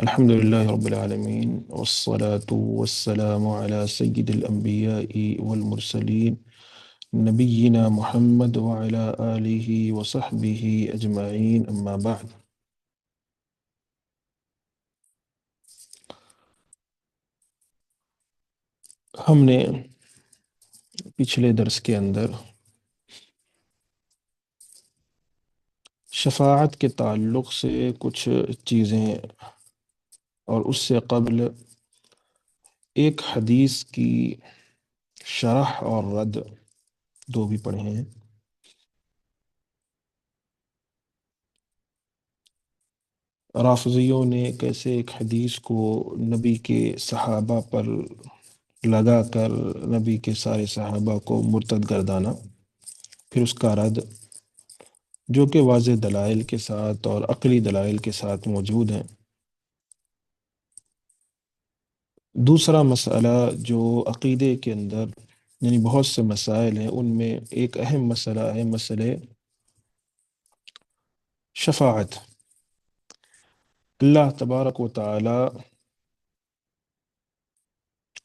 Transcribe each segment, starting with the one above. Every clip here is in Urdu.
الحمد لله رب العالمين والصلاة والسلام على سيد الأنبياء والمرسلين نبينا محمد وعلى آله وصحبه أجمعين أما بعد. ہم نے پچھلے درس کے اندر شفاعت کے تعلق سے کچھ چیزیں اور اس سے قبل ایک حدیث کی شرح اور رد دو بھی پڑھے ہیں. رافضیوں نے کیسے ایک حدیث کو نبی کے صحابہ پر لگا کر نبی کے سارے صحابہ کو مرتد گردانا، پھر اس کا رد جو کہ واضح دلائل کے ساتھ اور عقلی دلائل کے ساتھ موجود ہیں. دوسرا مسئلہ جو عقیدے کے اندر یعنی بہت سے مسائل ہیں، ان میں ایک اہم مسئلہ ہے مسئلہ شفاعت. اللہ تبارک و تعالی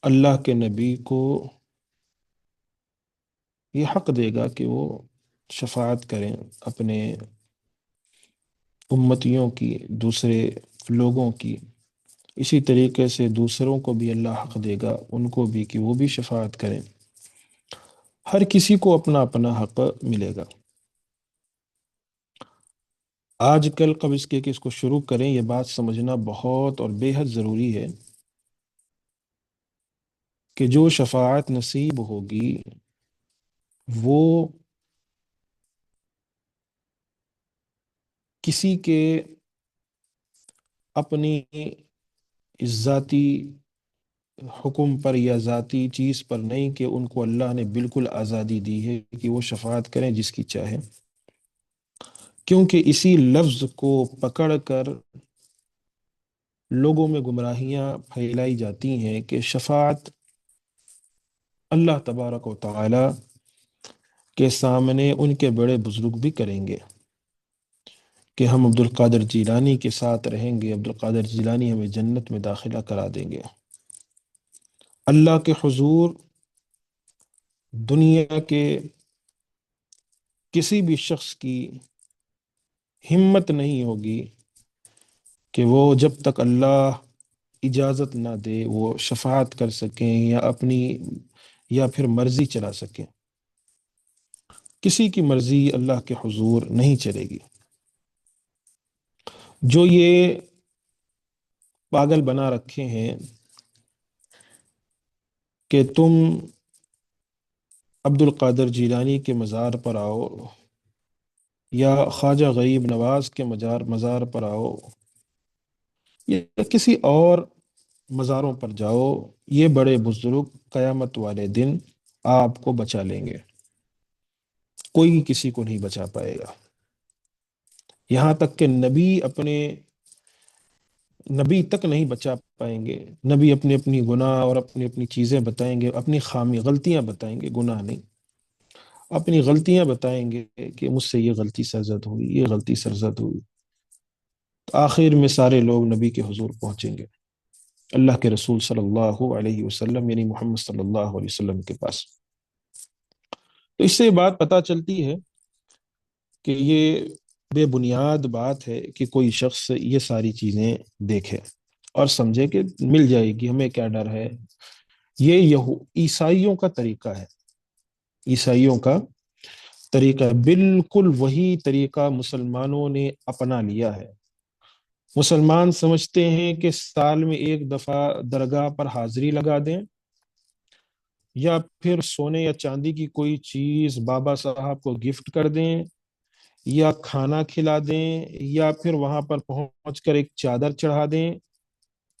اللہ کے نبی کو یہ حق دے گا کہ وہ شفاعت کریں اپنے امتیوں کی، دوسرے لوگوں کی. اسی طریقے سے دوسروں کو بھی اللہ حق دے گا ان کو بھی کہ وہ بھی شفاعت کریں. ہر کسی کو اپنا اپنا حق ملے گا. آج کل قبل اس کے کہ اس کو شروع کریں، یہ بات سمجھنا بہت اور بے حد ضروری ہے کہ جو شفاعت نصیب ہوگی وہ کسی کے اپنی ذاتی حکم پر یا ذاتی چیز پر نہیں، کہ ان کو اللہ نے بالکل آزادی دی ہے کہ وہ شفاعت کریں جس کی چاہیں، کیونکہ اسی لفظ کو پکڑ کر لوگوں میں گمراہیاں پھیلائی جاتی ہیں کہ شفاعت اللہ تبارک و تعالی کے سامنے ان کے بڑے بزرگ بھی کریں گے کہ ہم عبد القادر جیلانی کے ساتھ رہیں گے، عبد القادر جیلانی ہمیں جنت میں داخلہ کرا دیں گے. اللہ کے حضور دنیا کے کسی بھی شخص کی ہمت نہیں ہوگی کہ وہ جب تک اللہ اجازت نہ دے وہ شفاعت کر سکیں یا اپنی یا پھر مرضی چلا سکیں. کسی کی مرضی اللہ کے حضور نہیں چلے گی. جو یہ پاگل بنا رکھے ہیں کہ تم عبد القادر جیلانی کے مزار پر آؤ یا خواجہ غریب نواز کے مزار پر آؤ یا کسی اور مزاروں پر جاؤ، یہ بڑے بزرگ قیامت والے دن آپ کو بچا لیں گے. کوئی کسی کو نہیں بچا پائے گا. یہاں تک کہ نبی تک نہیں بچا پائیں گے. نبی اپنی اپنی گناہ اور اپنی اپنی چیزیں بتائیں گے، اپنی خامی غلطیاں بتائیں گے، گناہ نہیں، اپنی غلطیاں بتائیں گے کہ مجھ سے یہ غلطی سرزد ہوئی، یہ غلطی سرزد ہوئی. تو آخر میں سارے لوگ نبی کے حضور پہنچیں گے، اللہ کے رسول صلی اللہ علیہ وسلم یعنی محمد صلی اللہ علیہ وسلم کے پاس. تو اس سے یہ بات پتہ چلتی ہے کہ یہ بے بنیاد بات ہے کہ کوئی شخص یہ ساری چیزیں دیکھے اور سمجھے کہ مل جائے گی، ہمیں کیا ڈر ہے. یہ عیسائیوں کا طریقہ ہے، عیسائیوں کا طریقہ ہے، بالکل وہی طریقہ مسلمانوں نے اپنا لیا ہے. مسلمان سمجھتے ہیں کہ سال میں ایک دفعہ درگاہ پر حاضری لگا دیں یا پھر سونے یا چاندی کی کوئی چیز بابا صاحب کو گفٹ کر دیں یا کھانا کھلا دیں یا پھر وہاں پر پہنچ کر ایک چادر چڑھا دیں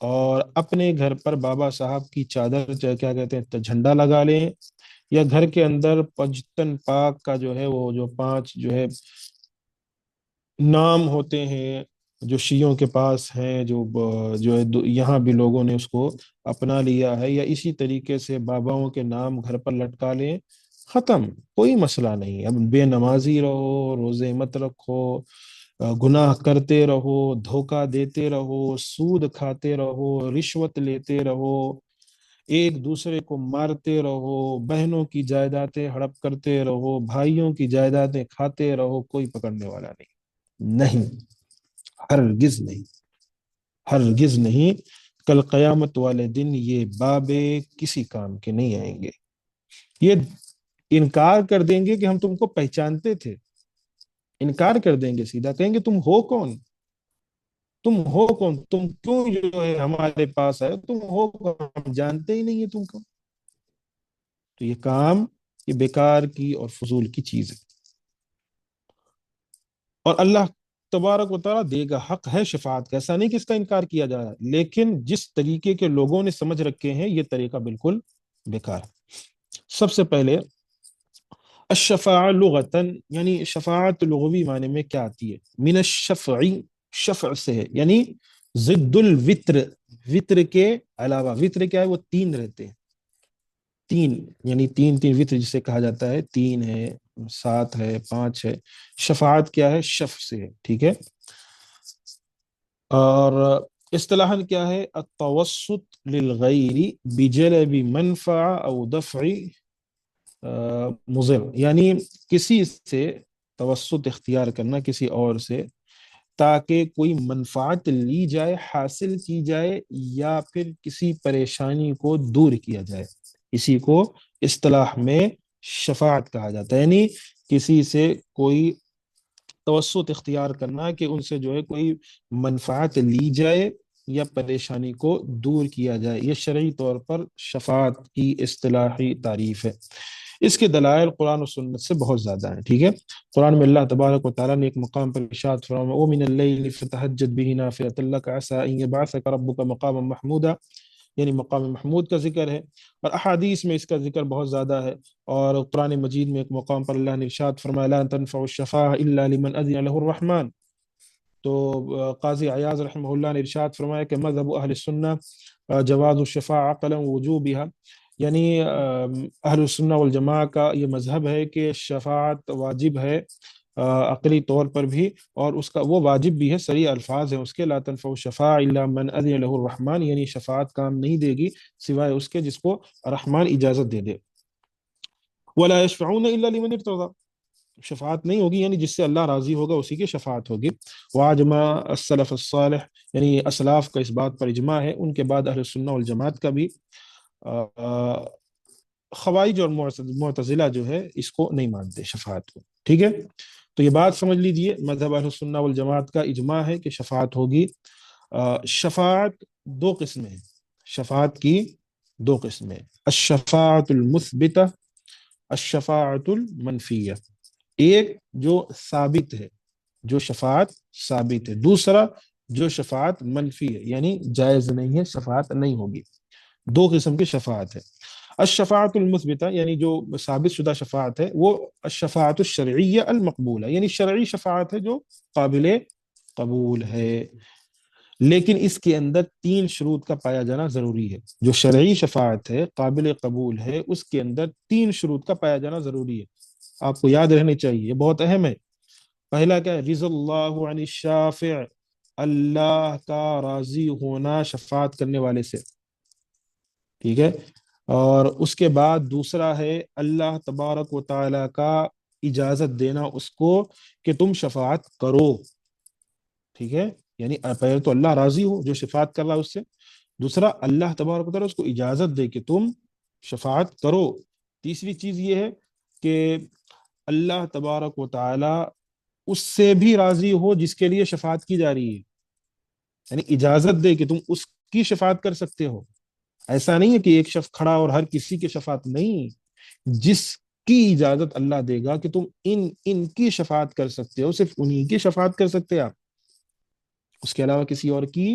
اور اپنے گھر پر بابا صاحب کی چادر کیا کہتے ہیں جھنڈا لگا لیں، یا گھر کے اندر پنجتن پاک کا جو ہے وہ جو 5 جو ہے نام ہوتے ہیں جو شیعوں کے پاس ہیں، جو ہے یہاں بھی لوگوں نے اس کو اپنا لیا ہے، یا اسی طریقے سے باباؤں کے نام گھر پر لٹکا لیں، ختم، کوئی مسئلہ نہیں. اب بے نمازی رہو، روزے مت رکھو، گناہ کرتے رہو، دھوکہ دیتے رہو، سود کھاتے رہو، رشوت لیتے رہو، ایک دوسرے کو مارتے رہو، بہنوں کی جائیدادیں ہڑپ کرتے رہو، بھائیوں کی جائیدادیں کھاتے رہو، کوئی پکڑنے والا نہیں، نہیں، ہرگز نہیں، ہرگز نہیں۔ کل قیامت والے دن یہ بابے کسی کام کے نہیں آئیں گے۔ یہ انکار کر دیں گے کہ ہم تم کو پہچانتے تھے، انکار کر دیں گے، سیدھا کہیں گے تم ہو کون، تم ہو کون، تم کیوں جو ہے ہمارے پاس آئے، تم ہو کون، ہم جانتے ہی نہیں ہے تم کو۔ تو یہ کام، یہ بیکار کی اور فضول کی چیز ہے۔ اور اللہ تبارک و تعالیٰ دے گا، حق ہے شفاعت کا، ایسا نہیں کہ اس کا انکار کیا جا رہا ہے، لیکن جس طریقے کے لوگوں نے سمجھ رکھے ہیں یہ طریقہ بالکل بیکار ہے۔ سب سے پہلے الشفاعہ لغتاً، یعنی شفاعت لغوی معنی میں کیا آتی ہے؟ من الشفعی، شفع سے ہے، یعنی ضد الوتر، وطر کے علاوہ، وطر کیا ہے؟ وہ تین رہتے ہیں، تین، یعنی تین تین وطر جسے کہا جاتا ہے، تین ہے، سات ہے، پانچ ہے۔ شفاعت کیا ہے؟ شف سے ہے، ٹھیک ہے۔ اور اصطلاحاً کیا ہے؟ التوسط للغیر بجلب منفع او دفع مضر، یعنی کسی سے توسط اختیار کرنا، کسی اور سے، تاکہ کوئی منفعت لی جائے، حاصل کی جائے، یا پھر کسی پریشانی کو دور کیا جائے، اسی کو اصطلاح میں شفاعت کہا جاتا ہے۔ یعنی کسی سے کوئی توسط اختیار کرنا کہ ان سے جو ہے کوئی منفعت لی جائے یا پریشانی کو دور کیا جائے، یہ شرعی طور پر شفاعت کی اصطلاحی تعریف ہے۔ اس کے دلائل قرآن و سنت سے بہت زیادہ ہیں، ٹھیک ہے۔ قرآن میں اللہ تبارک و تعالیٰ نے ایک مقام پر ارشاد فرمایا وَمِنَ اللَّيْلِ فَتَهَجَّدْ بِهِ نَافِلَةً لَكَ عَسَىٰ أَن يَبْعَثَكَ رَبُّكَ مَقَامًا مَحْمُودًا، یعنی مقام محمود کا ذکر ہے، اور احادیث میں اس کا ذکر بہت زیادہ ہے۔ اور قرآن مجید میں ایک مقام پر اللہ نے ارشاد فرمایا لا تنفع الشفاعة إلا لمن أذن له الرحمن۔ تو قاضی عیاض رحمہ اللہ نے ارشاد فرمایا کہ مذہب اہل سنہ جواز الشفاعة عقلا وجوبها، یعنی اہل السنہ والجماعہ کا یہ مذہب ہے کہ شفاعت واجب ہے عقلی طور پر بھی، اور اس کا وہ واجب بھی ہے، صریح الفاظ ہیں اس کے، لا تنفع الشفاعة الا من اذن له الرحمن، یعنی شفاعت کام نہیں دے گی سوائے اس کے جس کو رحمان اجازت دے دے۔ ولا يشفعون الا لمن ارتضى، شفاعت نہیں ہوگی یعنی جس سے اللہ راضی ہوگا اسی کی شفاعت ہوگی۔ واجمع السلف الصالح، یعنی اسلاف کا اس بات پر اجماع ہے، ان کے بعد اہل سنہ والجماعت کا بھی۔ خوارج اور معتزلہ جو ہے اس کو نہیں مانتے شفاعت کو، ٹھیک ہے۔ تو یہ بات سمجھ لیجئے، مذہب اہل سنہ والجماعت کا اجماع ہے کہ شفاعت ہوگی۔ شفاعت دو قسمیں ہیں، شفاعت کی دو قسمیں، الشفاعت المثبتہ، الشفاعت المنفیہ، ایک جو ثابت ہے، جو شفاعت ثابت ہے، دوسرا جو شفاعت منفی ہے، یعنی جائز نہیں ہے، شفاعت نہیں ہوگی۔ دو قسم کی شفاعت ہے۔ الشفاعت المثبتہ، یعنی جو ثابت شدہ شفاعت ہے، وہ الشفاعت الشرعیہ المقبولہ، یعنی شرعی شفاعت ہے جو قابل قبول ہے، لیکن اس کے اندر تین شروط کا پایا جانا ضروری ہے۔ جو شرعی شفاعت ہے، قابل قبول ہے، اس کے اندر تین شروط کا پایا جانا ضروری ہے، آپ کو یاد رہنے چاہیے، یہ بہت اہم ہے۔ پہلا کیا ہے؟ رضا اللہ عن الشافع، اللہ کا راضی ہونا شفاعت کرنے والے سے، ٹھیک ہے۔ اور اس کے بعد دوسرا ہے اللہ تبارک و تعالی کا اجازت دینا اس کو کہ تم شفاعت کرو، ٹھیک ہے، یعنی پہلے تو اللہ راضی ہو جو شفاعت کر رہا ہے اس سے، دوسرا اللہ تبارک و تعالی اس کو اجازت دے کہ تم شفاعت کرو، تیسری چیز یہ ہے کہ اللہ تبارک و تعالی اس سے بھی راضی ہو جس کے لیے شفاعت کی جا رہی ہے، یعنی اجازت دے کہ تم اس کی شفاعت کر سکتے ہو۔ ایسا نہیں ہے کہ ایک شخص کھڑا اور ہر کسی کی شفاعت نہیں، جس کی اجازت اللہ دے گا کہ تم ان کی شفاعت کر سکتے ہو، صرف انہی کی شفاعت کر سکتے آپ، اس کے علاوہ کسی اور کی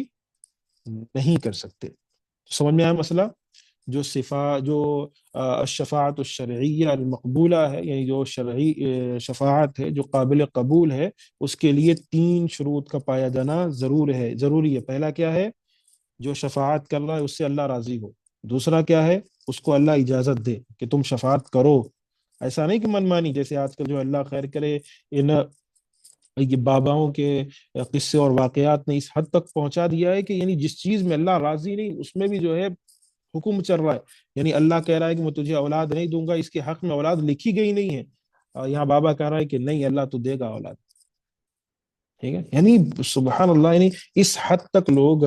نہیں کر سکتے۔ سمجھ میں آیا مسئلہ؟ جو الشفاعت الشرعیہ المقبولہ ہے، یعنی جو شرعی شفاعت ہے جو قابل قبول ہے، اس کے لیے تین شروط کا پایا جانا ضروری ہے۔ پہلا کیا ہے؟ جو شفاعت کر رہا ہے اس سے اللہ راضی ہو، دوسرا کیا ہے؟ اس کو اللہ اجازت دے کہ تم شفاعت کرو، ایسا نہیں کہ من مانی، جیسے آج کل جو اللہ خیر کرے ان یہ باباؤں کے قصے اور واقعات نے اس حد تک پہنچا دیا ہے کہ یعنی جس چیز میں اللہ راضی نہیں اس میں بھی جو ہے حکم چل رہا ہے. یعنی اللہ کہہ رہا ہے کہ میں تجھے اولاد نہیں دوں گا، اس کے حق میں اولاد لکھی گئی نہیں ہے، اور یہاں بابا کہہ رہا ہے کہ نہیں اللہ تو دے گا اولاد. ٹھیک ہے، یعنی سبحان اللہ، یعنی اس حد تک لوگ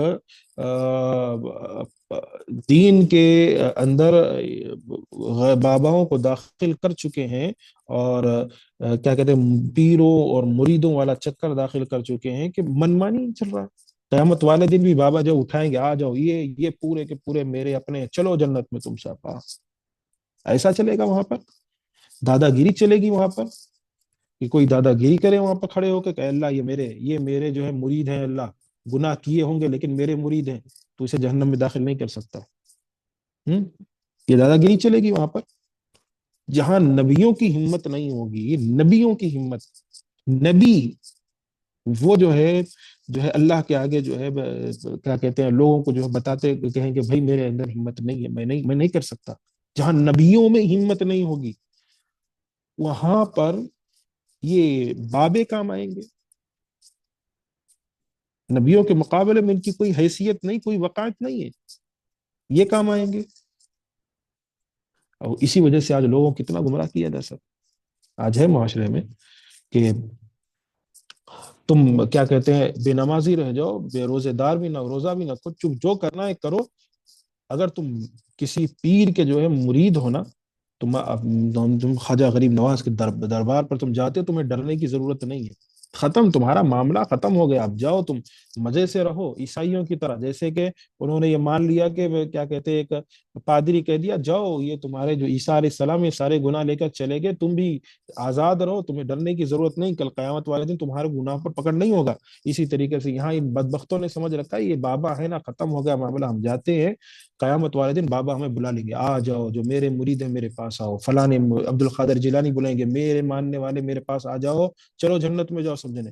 دین کے اندر باباؤں کو داخل کر چکے ہیں، اور کیا کہتے ہیں پیروں اور مریدوں والا چکر داخل کر چکے ہیں کہ منمانی چل رہا ہے. قیامت والے دن بھی بابا جو اٹھائیں گے، آ جاؤ یہ پورے کے پورے میرے اپنے، چلو جنت میں تم سب پاس. ایسا چلے گا وہاں پر؟ دادا گیری چلے گی وہاں پر؟ کہ کوئی دادا گیری کرے وہاں پر کھڑے ہو کے کہ اللہ یہ میرے جو ہے مرید ہیں، اللہ گناہ کیے ہوں گے لیکن میرے مرید ہیں، تو اسے جہنم میں داخل نہیں کر سکتا. ہوں یہ دادا گیری چلے گی وہاں پر؟ جہاں نبیوں کی ہمت نہیں ہوگی، یہ نبیوں کی ہمت. نبی وہ جو ہے اللہ کے آگے جو ہے کیا کہتے ہیں لوگوں کو جو ہے بتاتے کہیں کہ بھائی میرے اندر ہمت نہیں ہے، میں نہیں کر سکتا. جہاں نبیوں میں ہمت نہیں ہوگی وہاں پر یہ بابے کام آئیں گے. نبیوں کے مقابلے میں ان کی کوئی حیثیت نہیں، کوئی وقاحت نہیں ہے، یہ کام آئیں گے. اور اسی وجہ سے آج لوگوں کو کتنا گمراہ کیا جا سکتا آج ہے معاشرے میں کہ تم کیا کہتے ہیں بے نمازی رہ جاؤ، بے روزے دار بھی نہ، روزہ بھی نہ، کچھ چپ جو کرنا ہے کرو. اگر تم کسی پیر کے جو ہے مرید ہونا، تم خواجہ غریب نواز کے دربار پر تم جاتے ہو، تمہیں ڈرنے کی ضرورت نہیں ہے. ختم، تمہارا معاملہ ختم ہو گیا. اب جاؤ تم مزے سے رہو عیسائیوں کی طرح، جیسے کہ انہوں نے یہ مان لیا کہ کیا کہتے ہیں، ایک پادری کہہ دیا جاؤ یہ تمہارے جو عیسیٰ علیہ السلام یہ سارے گناہ لے کر چلے گئے، تم بھی آزاد رہو، تمہیں ڈرنے کی ضرورت نہیں، کل قیامت والے دن تمہارے گناہ پر پکڑ نہیں ہوگا. اسی طریقے سے یہاں ان بدبختوں نے سمجھ رکھا ہے یہ بابا ہے نا، ختم ہو گیا معاملہ، ہم جاتے ہیں قیامت والے دن بابا ہمیں بلا لیں گے، آ جاؤ جو میرے مرید ہیں میرے پاس آؤ، فلاں عبد القادر جیلانی بلائیں گے میرے ماننے والے میرے پاس آ جاؤ، چلو جنت میں جاؤ سمجھنے.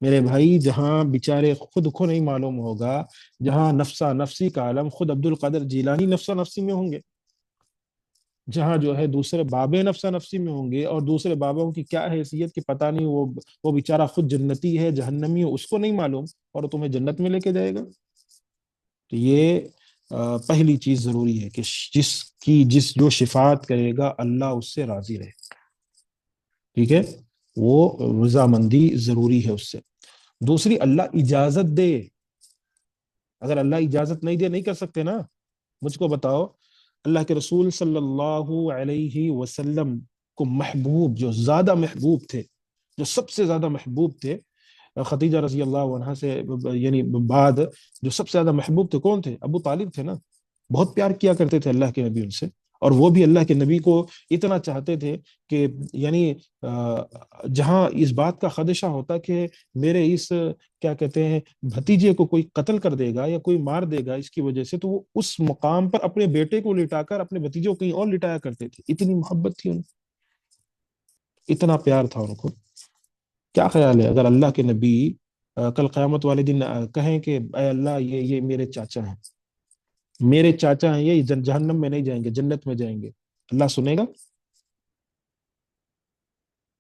میرے بھائی جہاں بیچارے خود کو نہیں معلوم ہوگا، جہاں نفسا نفسی کا عالم خود عبد القادر جیلانی نفسا نفسی میں ہوں گے، جہاں جو ہے دوسرے بابے نفسا نفسی میں ہوں گے، اور دوسرے بابوں کی کیا حیثیت کی پتہ نہیں، وہ بیچارہ خود جنتی ہے جہنمی ہے اس کو نہیں معلوم، اور تمہیں جنت میں لے کے جائے گا. تو یہ پہلی چیز ضروری ہے کہ جس جو شفاعت کرے گا اللہ اس سے راضی رہے. ٹھیک ہے، وہ رضامندی ضروری ہے اس سے. دوسری، اللہ اجازت دے. اگر اللہ اجازت نہیں دے نہیں کر سکتے نا. مجھ کو بتاؤ، اللہ کے رسول صلی اللہ علیہ وسلم کو محبوب، جو زیادہ محبوب تھے، جو سب سے زیادہ محبوب تھے، خدیجہ رضی اللہ عنہا سے یعنی بعد جو سب سے زیادہ محبوب تھے کون تھے؟ ابو طالب تھے نا. بہت پیار کیا کرتے تھے اللہ کے نبی ان سے، اور وہ بھی اللہ کے نبی کو اتنا چاہتے تھے کہ یعنی جہاں اس بات کا خدشہ ہوتا کہ میرے اس کیا کہتے ہیں بھتیجے کو کوئی قتل کر دے گا یا کوئی مار دے گا اس کی وجہ سے، تو وہ اس مقام پر اپنے بیٹے کو لٹا کر اپنے بھتیجے کو کہیں اور لٹایا کرتے تھے. اتنی محبت تھی ان، اتنا پیار تھا ان کو. کیا خیال ہے اگر اللہ کے نبی کل قیامت والے دن کہیں کہ اے اللہ یہ میرے چاچا ہیں، میرے چاچا ہیں، یہ جہنم میں نہیں جائیں گے جنت میں جائیں گے، اللہ سنے گا؟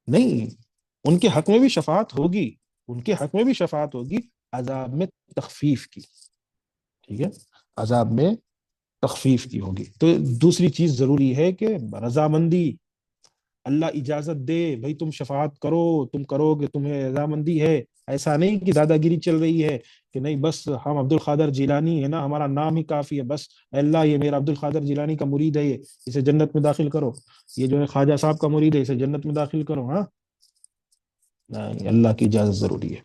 نہیں. ان کے حق میں بھی شفاعت ہوگی، ان کے حق میں بھی شفاعت ہوگی، عذاب میں تخفیف کی. ٹھیک ہے، عذاب میں تخفیف کی ہوگی. تو دوسری چیز ضروری ہے کہ رضامندی. اللہ اجازت دے بھائی تم شفاعت کرو، تم کرو گے تمہیں رضامندی ہے. ایسا نہیں کہ دادا گیری چل رہی ہے کہ نہیں بس ہم عبد القادر جیلانی ہے نا، ہمارا نام ہی کافی ہے، بس اللہ یہ میرا عبد القادر جیلانی کا مرید ہے، یہ اسے جنت میں داخل کرو، یہ جو ہے خواجہ صاحب کا مرید ہے اسے جنت میں داخل کرو. ہاں نہیں، اللہ کی اجازت ضروری ہے.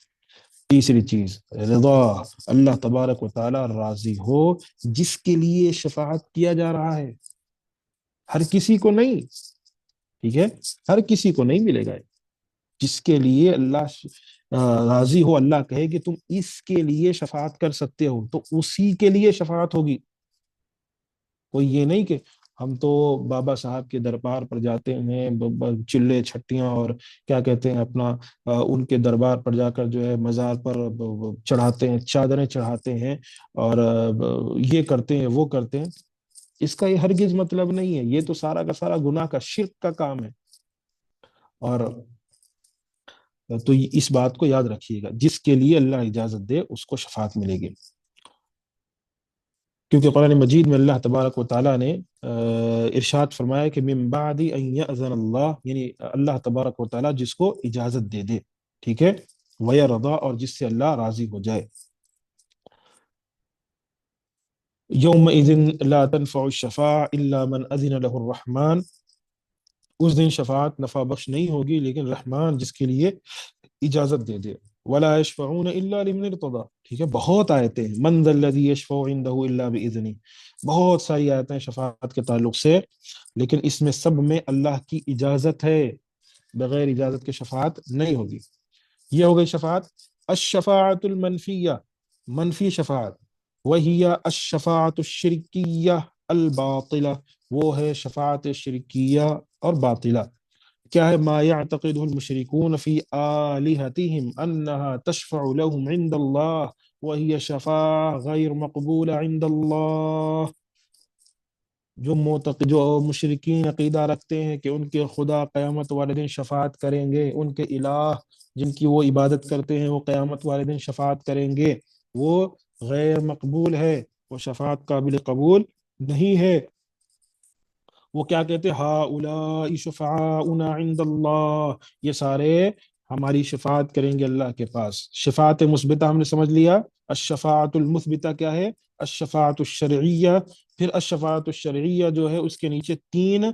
تیسری چیز رضا، اللہ تبارک و تعالی راضی ہو جس کے لیے شفاعت کیا جا رہا ہے. ہر کسی کو نہیں. ٹھیک ہے، ہر کسی کو نہیں ملے گا. جس کے لیے اللہ راضی ہو، اللہ کہے کہ تم اس کے لیے شفاعت کر سکتے ہو تو اسی کے لیے شفاعت ہوگی. کوئی یہ نہیں کہ ہم تو بابا صاحب کے دربار پر جاتے ہیں، چلے چھٹیاں اور کیا کہتے ہیں اپنا ان کے دربار پر جا کر جو ہے مزار پر چڑھاتے ہیں، چادریں چڑھاتے ہیں اور یہ کرتے ہیں وہ کرتے ہیں. اس کا یہ ہرگز مطلب نہیں ہے. یہ تو سارا کا سارا گناہ کا شرک کا کام ہے. اور تو اس بات کو یاد رکھیے گا، جس کے لیے اللہ اجازت دے اس کو شفاعت ملے گی، کیونکہ قرآن مجید میں اللہ تبارک و تعالیٰ نے ارشاد فرمایا کہ من بعد ان یأذن اللہ، یعنی اللہ تبارک و تعالیٰ جس کو اجازت دے دے، ٹھیک ہے، ویرضا، اور جس سے اللہ راضی ہو جائے، یومئذ لا تنفع الشفاعة الا من اذن له الرحمن، اس دن شفاعت نفع بخش نہیں ہوگی لیکن رحمان جس کے لیے اجازت دے دے، ولا يشفعون الا لمن ارتضى، ٹھیک ہے، بہت آیتیں ہیں، من ذا الذی یشفع عنده الا باذنہ، بہت ساری آیتیں شفاعت کے تعلق سے، لیکن اس میں سب میں اللہ کی اجازت ہے، بغیر اجازت کے شفاعت نہیں ہوگی۔ یہ ہو گئی شفاعت الشفاعت المنفیہ، منفی شفاعت، وہی الشفاعت الشرکیہ الباطلہ، وہ ہے شفاعت شرکیہ اور باطلہ۔ کیا ہے؟ ما يعتقده المشركون في آلهتهم أنها تشفع لهم عند الله وهي شفاعة غير مقبولة عند الله، جو مشرکین عقیدہ رکھتے ہیں کہ ان کے خدا قیامت والے دن شفاعت کریں گے، ان کے الہ جن کی وہ عبادت کرتے ہیں وہ قیامت والے دن شفاعت کریں گے، وہ غیر مقبول ہے، وہ شفاعت قابل قبول نہیں ہے۔ وہ کیا کہتے ہیں؟ ہؤلاء شفعاؤنا عند اللہ، یہ سارے ہماری شفاعت کریں گے اللہ کے پاس۔ شفاعت مثبتہ ہم نے سمجھ لیا، الشفاعت المثبتہ کیا ہے؟ الشفاعت الشرعیہ، پھر الشفاعت الشرعیہ جو ہے اس کے نیچے تین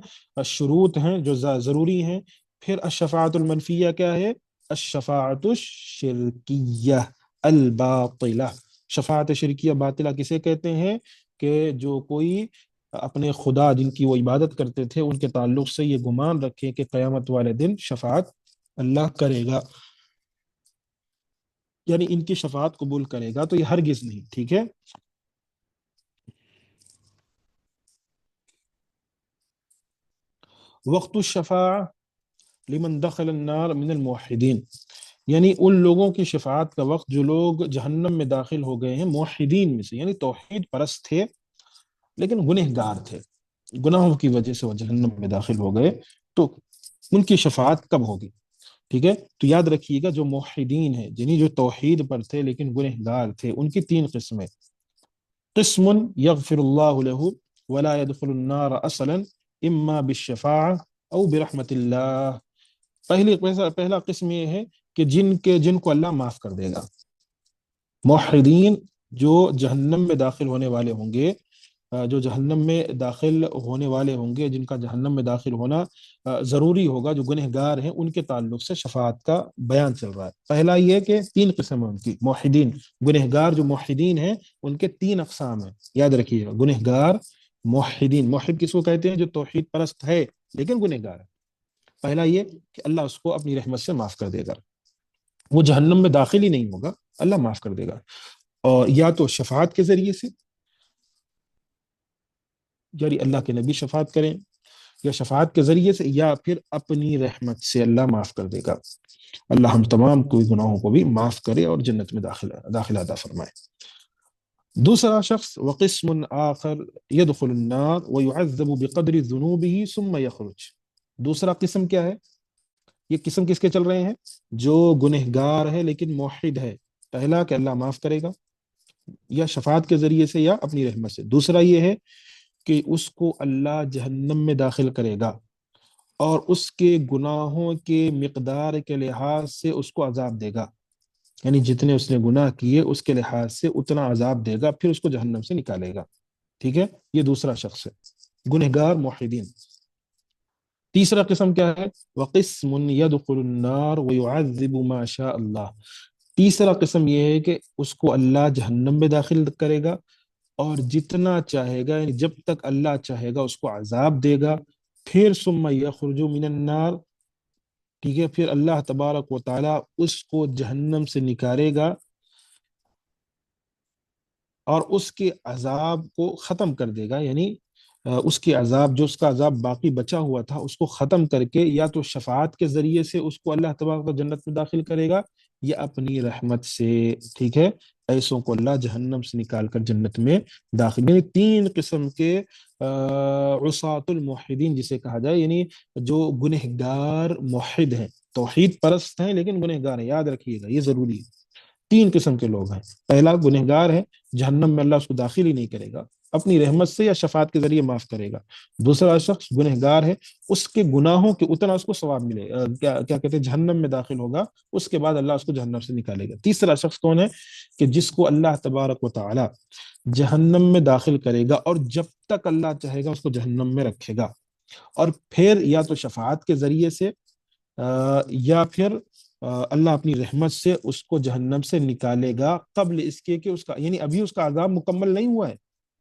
شروط ہیں جو ضروری ہیں، پھر الشفاعت المنفیہ کیا ہے؟ الشفاعت الشرکیہ الباطلہ، شفاعت شرکیہ باطلہ کسے کہتے ہیں؟ کہ جو کوئی اپنے خدا جن کی وہ عبادت کرتے تھے ان کے تعلق سے یہ گمان رکھے کہ قیامت والے دن شفاعت اللہ کرے گا، یعنی ان کی شفاعت قبول کرے گا، تو یہ ہرگز نہیں، ٹھیک ہے۔ وقت الشفاعہ لمن دخل النار من الموحدین، یعنی ان لوگوں کی شفاعت کا وقت جو لوگ جہنم میں داخل ہو گئے ہیں موحدین میں سے، یعنی توحید پرست تھے لیکن گنہگار تھے، گناہوں کی وجہ سے وہ جہنم میں داخل ہو گئے، تو ان کی شفاعت کب ہوگی؟ ٹھیک ہے، تو یاد رکھیے گا جو موحدین ہیں، یعنی جو توحید پر تھے لیکن گنہگار تھے، ان کی تین قسمیں، قسم یغفر اللہ له ولا يدخل النار اصلا اما بالشفاعة او برحمت اللہ، پہلا قسم یہ ہے کہ جن کو اللہ معاف کر دے گا، موحدین جو جہنم میں داخل ہونے والے ہوں گے، جو جہنم میں داخل ہونے والے ہوں گے، جن کا جہنم میں داخل ہونا ضروری ہوگا، جو گنہگار ہیں، ان کے تعلق سے شفاعت کا بیان چل رہا ہے۔ پہلا یہ کہ تین قسم ہیں ان کی، موحدین، گنہگار جو موحدین ہیں ان کے تین اقسام ہیں، یاد رکھیے گا، گنہگار، موحدین، موحد کس کو کہتے ہیں؟ جو توحید پرست ہے لیکن گنہگار ہے۔ پہلا یہ کہ اللہ اس کو اپنی رحمت سے معاف کر دے گا، وہ جہنم میں داخل ہی نہیں ہوگا، اللہ معاف کر دے گا، اور یا تو شفاعت کے ذریعے سے، یعنی اللہ کے نبی شفاعت کریں، یا شفاعت کے ذریعے سے، یا پھر اپنی رحمت سے اللہ معاف کر دے گا۔ اللہ ہم تمام کوئی گناہوں کو بھی معاف کرے اور جنت میں داخلہ عطا فرمائے۔ دوسرا شخص وقسم آخر يدخل النار ويعذب بقدر ذنوبه ثم يخرج، دوسرا قسم کیا ہے؟ یہ قسم کس کے چل رہے ہیں؟ جو گنہگار ہے لیکن موحد ہے، پہلا کہ اللہ معاف کرے گا یا شفاعت کے ذریعے سے یا اپنی رحمت سے، دوسرا یہ ہے کہ اس کو اللہ جہنم میں داخل کرے گا اور اس کے گناہوں کے مقدار کے لحاظ سے اس کو عذاب دے گا، یعنی جتنے اس نے گناہ کیے اس کے لحاظ سے اتنا عذاب دے گا، پھر اس کو جہنم سے نکالے گا، ٹھیک ہے، یہ دوسرا شخص ہے، گنہگار موحدین۔ تیسرا قسم کیا ہے؟ وقسم يدخل النار ويعذب ما شاء اللہ، تیسرا قسم یہ ہے کہ اس کو اللہ جہنم میں داخل کرے گا اور جتنا چاہے گا، یعنی جب تک اللہ چاہے گا اس کو عذاب دے گا، پھر ثم یخرج من النار، ٹھیک ہے، پھر اللہ تبارک و تعالی اس کو جہنم سے نکالے گا اور اس کے عذاب کو ختم کر دے گا، یعنی اس کے عذاب، جو اس کا عذاب باقی بچا ہوا تھا اس کو ختم کر کے، یا تو شفاعت کے ذریعے سے اس کو اللہ تبارک و تعالی جنت میں داخل کرے گا، یہ اپنی رحمت سے، ٹھیک ہے، ایسوں کو اللہ جہنم سے نکال کر جنت میں داخل، یعنی تین قسم کے عصاۃ الموحدین جسے کہا جائے، یعنی جو گنہگار موحد ہیں، توحید پرست ہیں لیکن گنہگار ہیں، یاد رکھیے گا یہ ضروری ہے۔ تین قسم کے لوگ ہیں، پہلا گنہگار ہے، جہنم میں اللہ اس کو داخل ہی نہیں کرے گا، اپنی رحمت سے یا شفاعت کے ذریعے معاف کرے گا۔ دوسرا شخص گنہگار ہے، اس کے گناہوں کے اتنا اس کو ثواب ملے، کیا کیا کہتے ہیں، جہنم میں داخل ہوگا، اس کے بعد اللہ اس کو جہنم سے نکالے گا۔ تیسرا شخص کون ہے؟ کہ جس کو اللہ تبارک و تعالی جہنم میں داخل کرے گا، اور جب تک اللہ چاہے گا اس کو جہنم میں رکھے گا، اور پھر یا تو شفاعت کے ذریعے سے یا پھر اللہ اپنی رحمت سے اس کو جہنم سے نکالے گا، قبل اس کے کہ اس کا، یعنی ابھی اس کا عذاب مکمل نہیں ہوا ہے،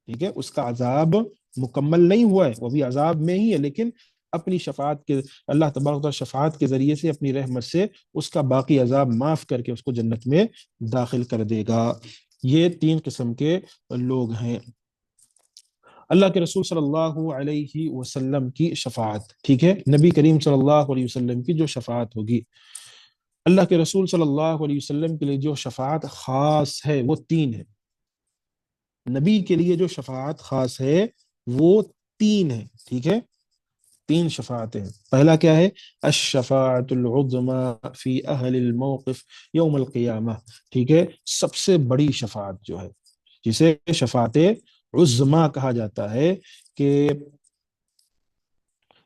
ٹھیک ہے، اس کا عذاب مکمل نہیں ہوا ہے، وہ بھی عذاب میں ہی ہے، لیکن اپنی شفاعت کے، اللہ تبارک و تعالی شفاعت کے ذریعے سے اپنی رحمت سے اس کا باقی عذاب معاف کر کے اس کو جنت میں داخل کر دے گا۔ یہ تین قسم کے لوگ ہیں۔ اللہ کے رسول صلی اللہ علیہ وسلم کی شفاعت، ٹھیک ہے، نبی کریم صلی اللہ علیہ وسلم کی جو شفاعت ہوگی، اللہ کے رسول صلی اللہ علیہ وسلم کے لیے جو شفاعت خاص ہے وہ تین ہے۔ نبی کے لیے جو شفاعت خاص ہے وہ تین ہے، ٹھیک ہے، تین شفاعتیں ہیں۔ پہلا کیا ہے؟ الشفاعت العظمی فی اہل الموقف یوم القیامہ، ٹھیک ہے، سب سے بڑی شفاعت جو ہے، جسے شفاعت عظمی کہا جاتا ہے، کہ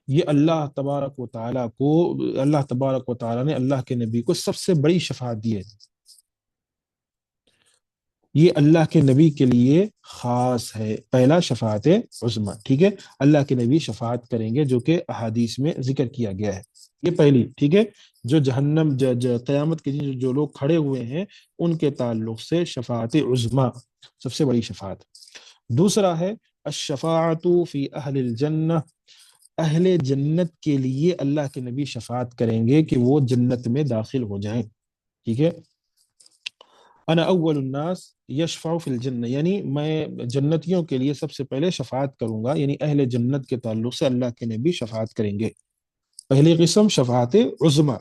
یہ اللہ تبارک و تعالیٰ کو، اللہ تبارک و تعالیٰ نے اللہ کے نبی کو سب سے بڑی شفاعت دی ہے، یہ اللہ کے نبی کے لیے خاص ہے، پہلا شفاعت عظمی، ٹھیک ہے، اللہ کے نبی شفاعت کریں گے جو کہ احادیث میں ذکر کیا گیا ہے، یہ پہلی، ٹھیک ہے، جو جہنم قیامت کے دن جو لوگ کھڑے ہوئے ہیں ان کے تعلق سے شفاعت عظمی، سب سے بڑی شفاعت۔ دوسرا ہے الشفاعت فی اہل الجنہ، اہل جنت کے لیے اللہ کے نبی شفاعت کریں گے کہ وہ جنت میں داخل ہو جائیں، ٹھیک ہے، انا اول الناس یشفع فی الجنہ، یعنی میں جنتیوں کے لیے سب سے پہلے شفاعت کروں گا، یعنی اہل جنت کے تعلق سے اللہ کے نبی شفاعت کریں گے۔ پہلی قسم شفاعت عظمی،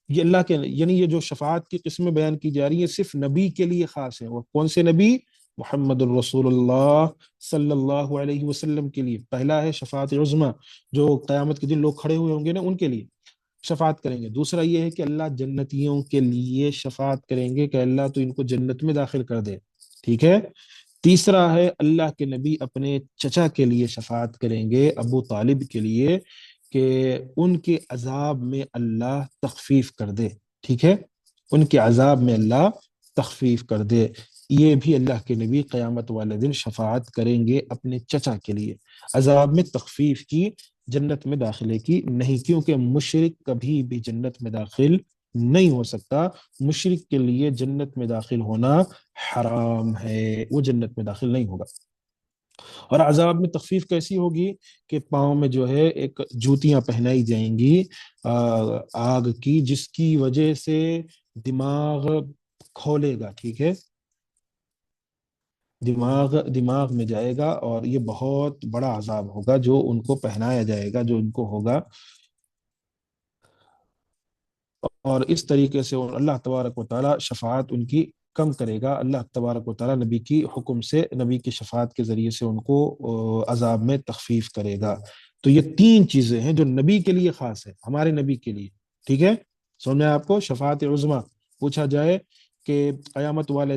یہ اللہ کے، یعنی یہ جو شفاعت کی قسمیں بیان کی جا رہی ہیں صرف نبی کے لیے خاص ہیں، وہ کون سے نبی؟ محمد الرسول اللہ صلی اللہ علیہ وسلم کے لیے پہلا ہے شفاعت عظمی، جو قیامت کے دن لوگ کھڑے ہوئے ہوں گے نا ان کے لیے شفاعت کریں گے۔ دوسرا یہ ہے کہ اللہ جنتیوں کے لیے شفاعت کریں گے کہ اللہ تو ان کو جنت میں داخل کر دے، ٹھیک ہے۔ تیسرا ہے اللہ کے نبی اپنے چچا کے لیے شفاعت کریں گے، ابو طالب کے لیے، کہ ان کے عذاب میں اللہ تخفیف کر دے، ٹھیک ہے، ان کے عذاب میں اللہ تخفیف کر دے۔ یہ بھی اللہ کے نبی قیامت والے دن شفاعت کریں گے اپنے چچا کے لیے، عذاب میں تخفیف کی، جنت میں داخلے کی نہیں، کیونکہ مشرک کبھی بھی جنت میں داخل نہیں ہو سکتا، مشرک کے لیے جنت میں داخل ہونا حرام ہے، وہ جنت میں داخل نہیں ہوگا۔ اور عذاب میں تخفیف کیسی ہوگی؟ کہ پاؤں میں جو ہے ایک جوتیاں پہنائی جائیں گی آگ کی، جس کی وجہ سے دماغ کھولے گا، ٹھیک ہے، دماغ میں جائے گا، اور یہ بہت بڑا عذاب ہوگا جو ان کو پہنایا جائے گا، جو ان کو ہوگا، اور اس طریقے سے اللہ تبارک و تعالی شفاعت ان کی کم کرے گا، اللہ تبارک و تعالی نبی کی حکم سے، نبی کی شفاعت کے ذریعے سے ان کو عذاب میں تخفیف کرے گا۔ تو یہ تین چیزیں ہیں جو نبی کے لیے خاص ہے، ہمارے نبی کے لیے، ٹھیک ہے، سمجھ میں آپ کو؟ شفاعت عظمی پوچھا جائے کہ قیامت والے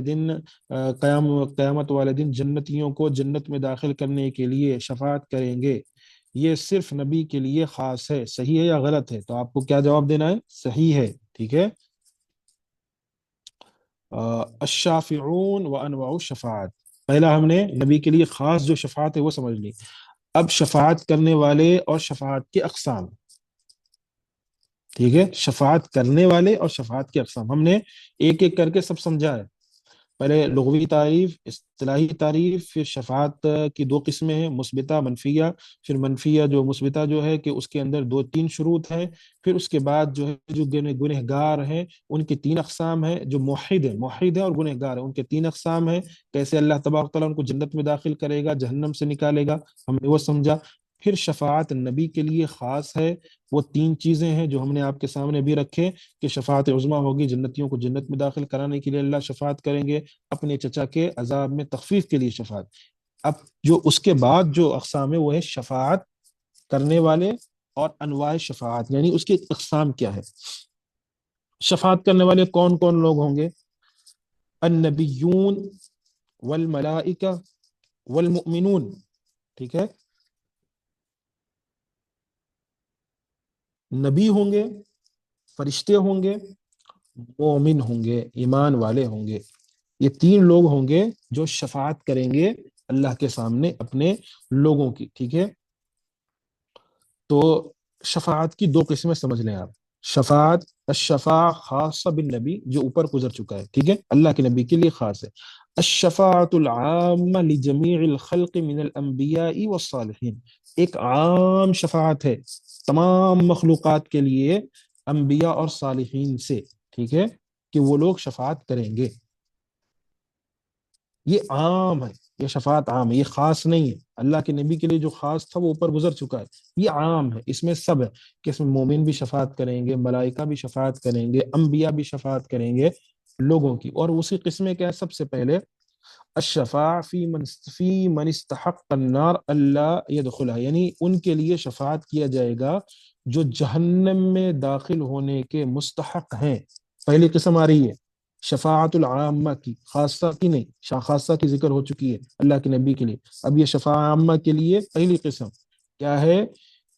دن جنتیوں کو جنت میں داخل کرنے کے لیے شفاعت کریں گے، یہ صرف نبی کے لیے خاص ہے، صحیح ہے یا غلط ہے؟ تو آپ کو کیا جواب دینا ہے؟ صحیح ہے، ٹھیک ہے۔ الشافعون وانواع الشفاعت، پہلا ہم نے نبی کے لیے خاص جو شفاعت ہے وہ سمجھ لی، اب شفاعت کرنے والے اور شفاعت کے اقسام، ٹھیک ہے، شفاعت کرنے والے اور شفاعت کے اقسام ہم نے ایک ایک کر کے سب سمجھا ہے۔ پہلے لغوی تعریف، اصطلاحی تعریف، پھر شفاعت کی دو قسمیں ہیں، مثبتہ منفیہ، پھر منفیہ جو مثبتہ جو ہے کہ اس کے اندر دو تین شروط ہیں، پھر اس کے بعد جو ہے جو گنہگار ہیں ان کے تین اقسام ہیں، جو موحد ہیں اور گنہگار ہیں ان کے تین اقسام ہیں، کیسے اللہ تبارک تعالیٰ ان کو جنت میں داخل کرے گا، جہنم سے نکالے گا، ہم نے وہ سمجھا۔ پھر شفاعت نبی کے لیے خاص ہے، وہ تین چیزیں ہیں جو ہم نے آپ کے سامنے بھی رکھے، کہ شفاعت عظمیٰ ہوگی، جنتیوں کو جنت میں داخل کرانے کے لیے اللہ شفاعت کریں گے، اپنے چچا کے عذاب میں تخفیف کے لیے شفاعت۔ اب جو اس کے بعد جو اقسام ہے وہ ہے شفاعت کرنے والے اور انواع شفاعت، یعنی اس کی اقسام کیا ہے۔ شفاعت کرنے والے کون کون لوگ ہوں گے؟ النبیون والملائکہ والمؤمنون، ٹھیک ہے، نبی ہوں گے، فرشتے ہوں گے، مومن ہوں گے، ایمان والے ہوں گے، یہ تین لوگ ہوں گے جو شفاعت کریں گے اللہ کے سامنے اپنے لوگوں کی، ٹھیک ہے۔ تو شفاعت کی دو قسمیں سمجھ لیں آپ۔ شفاعت الشفاع خاصہ بالنبی، جو اوپر گزر چکا ہے، ٹھیک ہے، اللہ کے نبی کے لیے خاص ہے۔ الشفاعت العامہ لجمیع الخلق من الانبیاء والصالحین، ایک عام شفاعت ہے تمام مخلوقات کے لیے، انبیاء اور صالحین سے، ٹھیک ہے، کہ وہ لوگ شفاعت کریں گے۔ یہ عام ہے، یہ شفاعت عام ہے، یہ خاص نہیں ہے۔ اللہ کے نبی کے لیے جو خاص تھا وہ اوپر گزر چکا ہے، یہ عام ہے، اس میں سب ہے، کہ اس میں مومن بھی شفاعت کریں گے، ملائکہ بھی شفاعت کریں گے، انبیاء بھی شفاعت کریں گے لوگوں کی۔ اور اسی قسمیں کیا ہے؟ سب سے پہلے الشفاع فی من استحق النار اللہ یدخلها، یعنی ان کے لیے شفاعت کیا جائے گا جو جہنم میں داخل ہونے کے مستحق ہیں۔ پہلی قسم آ رہی ہے شفاعت العامہ کی، خاصہ کی نہیں، خاصہ کی ذکر ہو چکی ہے اللہ کے نبی کے لیے، اب یہ شفاعت عامہ کے لیے پہلی قسم کیا ہے؟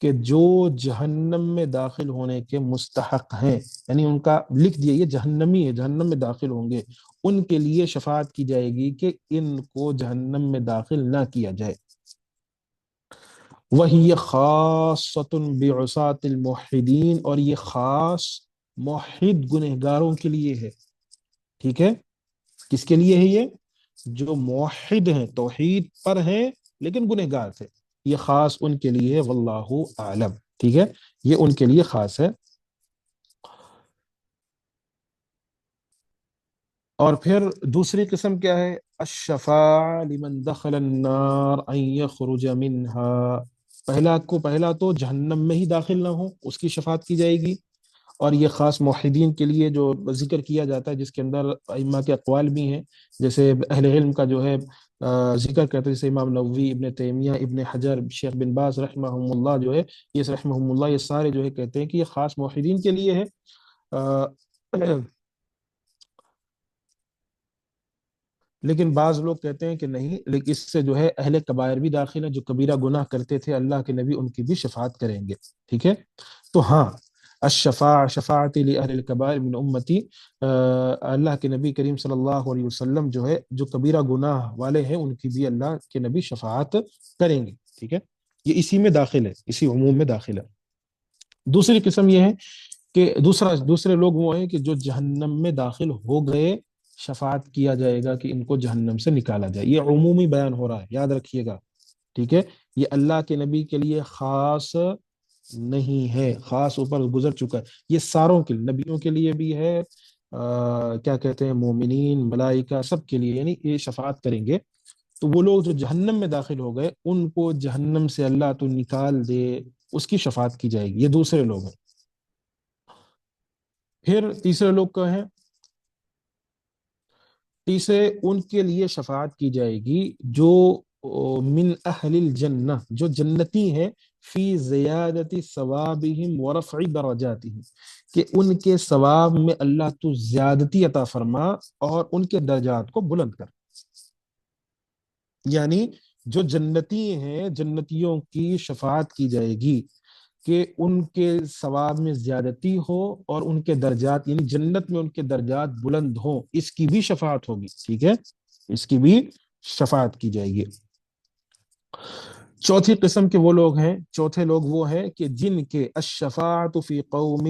کہ جو جہنم میں داخل ہونے کے مستحق ہیں، یعنی ان کا لکھ دیا یہ جہنمی ہے، جہنم میں داخل ہوں گے، ان کے لیے شفاعت کی جائے گی کہ ان کو جہنم میں داخل نہ کیا جائے۔ وہی خاصۃ بعصاۃ الموحدین، اور یہ خاص موحد گنہگاروں کے لیے ہے، ٹھیک ہے۔ کس کے لیے ہے یہ؟ جو موحد ہیں، توحید پر ہیں لیکن گنہگار تھے، یہ خاص ان کے لیے، واللہ اعلم، ٹھیک ہے، یہ ان کے لیے خاص ہے۔ اور پھر دوسری قسم کیا ہے؟ الشفاع لمن دخل النار ان یخرج منها، پہلا تو جہنم میں ہی داخل نہ ہو اس کی شفاعت کی جائے گی، اور یہ خاص موحدین کے لیے جو ذکر کیا جاتا ہے، جس کے اندر ائمہ کے اقوال بھی ہیں، جیسے اہل علم کا جو ہے ذکر کرتے ہیں، جیسے امام نووی، ابن تیمیہ، ابن حجر، شیخ بن باز رحمہم اللہ جو ہے، یہ رحمہم اللہ، یہ سارے جو ہے کہتے ہیں کہ یہ خاص موحدین کے لیے ہے۔ لیکن بعض لوگ کہتے ہیں کہ نہیں، لیکن اس سے جو ہے اہل کبائر بھی داخل ہیں، جو کبیرہ گناہ کرتے تھے، اللہ کے نبی ان کی بھی شفاعت کریں گے، ٹھیک ہے۔ تو ہاں، الشفاع شفاعت لأہل الکبائر من امتی، اللہ کے نبی کریم صلی اللہ علیہ وسلم جو ہے جو کبیرہ گناہ والے ہیں ان کی بھی اللہ کے نبی شفاعت کریں گے، ٹھیک ہے، یہ اسی میں داخل ہے، اسی عموم میں داخل ہے۔ دوسری قسم یہ ہے کہ دوسرے لوگ وہ ہیں کہ جو جہنم میں داخل ہو گئے، شفاعت کیا جائے گا کہ ان کو جہنم سے نکالا جائے، یہ عمومی بیان ہو رہا ہے، یاد رکھیے گا، ٹھیک ہے، یہ اللہ کے نبی کے لیے خاص نہیں ہے، خاص اوپر گزر چکا ہے، یہ ساروں کے نبیوں کے لیے بھی ہے، کیا کہتے ہیں، مومنین، ملائکہ، سب کے لیے، یعنی یہ شفاعت کریں گے۔ تو وہ لوگ جو جہنم میں داخل ہو گئے ان کو جہنم سے اللہ تو نکال دے، اس کی شفاعت کی جائے گی، یہ دوسرے لوگ ہیں۔ پھر تیسرے لوگ کا ہے، تیسرے ان کے لیے شفاعت کی جائے گی جو من اہل الجنہ، جو جنتی ہیں، فی زیادت ثوابہم ورفع درجاتہم، کہ ان کے ثواب میں اللہ تو زیادتی عطا فرما اور ان کے درجات کو بلند کر، یعنی جو جنتی ہیں، جنتیوں کی شفاعت کی جائے گی کہ ان کے ثواب میں زیادتی ہو اور ان کے درجات، یعنی جنت میں ان کے درجات بلند ہوں، اس کی بھی شفاعت ہوگی، ٹھیک ہے، اس کی بھی شفاعت کی جائے گی۔ چوتھی قسم کے وہ لوگ ہیں، چوتھے لوگ وہ ہیں کہ جن کے الشفاعت فی قوم،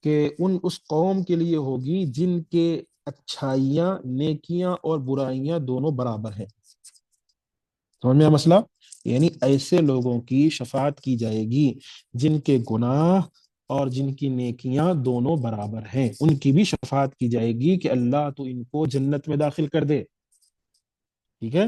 کہ اس قوم کے لیے ہوگی جن کے اچھائیاں، نیکیاں اور برائیاں دونوں برابر ہیں۔ سمجھ میں مسئلہ؟ یعنی ایسے لوگوں کی شفاعت کی جائے گی جن کے گناہ اور جن کی نیکیاں دونوں برابر ہیں، ان کی بھی شفاعت کی جائے گی کہ اللہ تو ان کو جنت میں داخل کر دے، ٹھیک ہے۔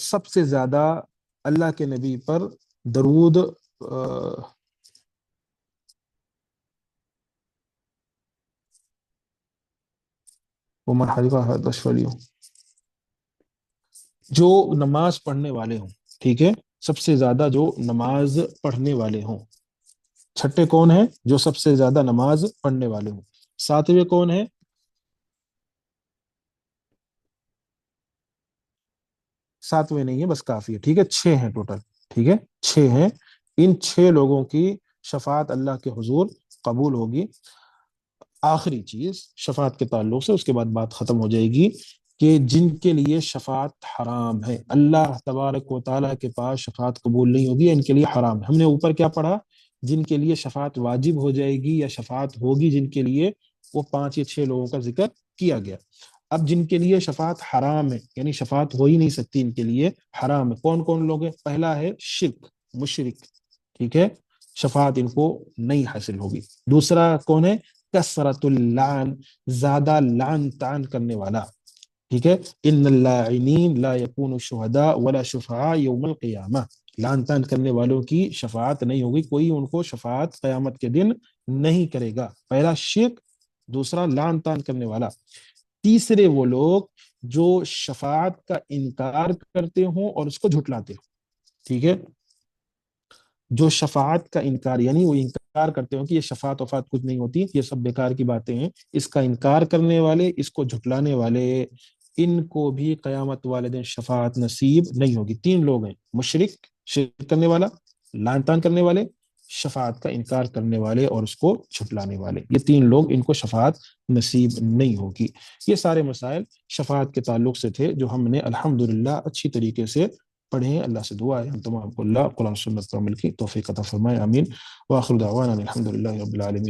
سب سے زیادہ اللہ کے نبی پر درود ومن حفظ هذا فلیہ، جو نماز پڑھنے والے ہوں، ٹھیک ہے، سب سے زیادہ جو نماز پڑھنے والے ہوں۔ چھٹے کون ہیں؟ جو سب سے زیادہ نماز پڑھنے والے ہوں۔ ساتویں کون ہے؟ ساتویں نہیں ہے، بس کافی ہے، ٹھیک ہے، چھ ہیں ٹوٹل، ٹھیک ہے، چھ ہیں۔ ان چھ لوگوں کی شفاعت اللہ کے حضور قبول ہوگی۔ آخری چیز شفاعت کے تعلق سے، اس کے بعد بات ختم ہو جائے گی، کہ جن کے لیے شفاعت حرام ہے، اللہ تبارک و تعالیٰ کے پاس شفاعت قبول نہیں ہوگی، ان کے لیے حرام ہے۔ ہم نے اوپر کیا پڑھا؟ جن کے لیے شفاعت واجب ہو جائے گی یا شفاعت ہوگی جن کے لیے، وہ 5 یا 6 لوگوں کا ذکر کیا گیا۔ اب جن کے لیے شفاعت حرام ہے، یعنی شفاعت ہو ہی نہیں سکتی، ان کے لیے حرام ہے، کون کون لوگ ہیں؟ پہلا ہے شرک، مشرک، ٹھیک ہے، شفاعت ان کو نہیں حاصل ہوگی۔ دوسرا کون ہے؟ کثرت اللعن، زیادہ لعن تعن کرنے والا، ٹھیک ہے، ان اللاعنین لا یکون شہداء ولا شفعاء یوم القیامہ، لعن تعن کرنے والوں کی شفاعت نہیں ہوگی، کوئی ان کو شفاعت قیامت کے دن نہیں کرے گا۔ پہلا شرک، دوسرا لعن تعن کرنے والا، تیسرے وہ لوگ جو شفاعت کا انکار کرتے ہوں اور اس کو جھٹلاتے ہوں، ٹھیک ہے، جو شفاعت کا انکار، یعنی وہ انکار کرتے ہوں کہ یہ شفاعت وفات کچھ نہیں ہوتی، یہ سب بیکار کی باتیں ہیں، اس کا انکار کرنے والے، اس کو جھٹلانے والے، ان کو بھی قیامت والے دن شفاعت نصیب نہیں ہوگی۔ 3 لوگ ہیں، مشرک، شرک کرنے والا، لعن طعن کرنے والے، شفاعت کا انکار کرنے والے اور اس کو جھٹلانے والے، یہ 3 لوگ، ان کو شفاعت نصیب نہیں ہوگی۔ یہ سارے مسائل شفاعت کے تعلق سے تھے جو ہم نے الحمدللہ اچھی طریقے سے پڑھیں۔ اللہ سے دعا ہے ہم تمام کو اللہ قرآن سنت پر عمل کی توفیق عطا فرمائے، آمین۔ وآخر دعوانا الحمدللہ رب العالمین۔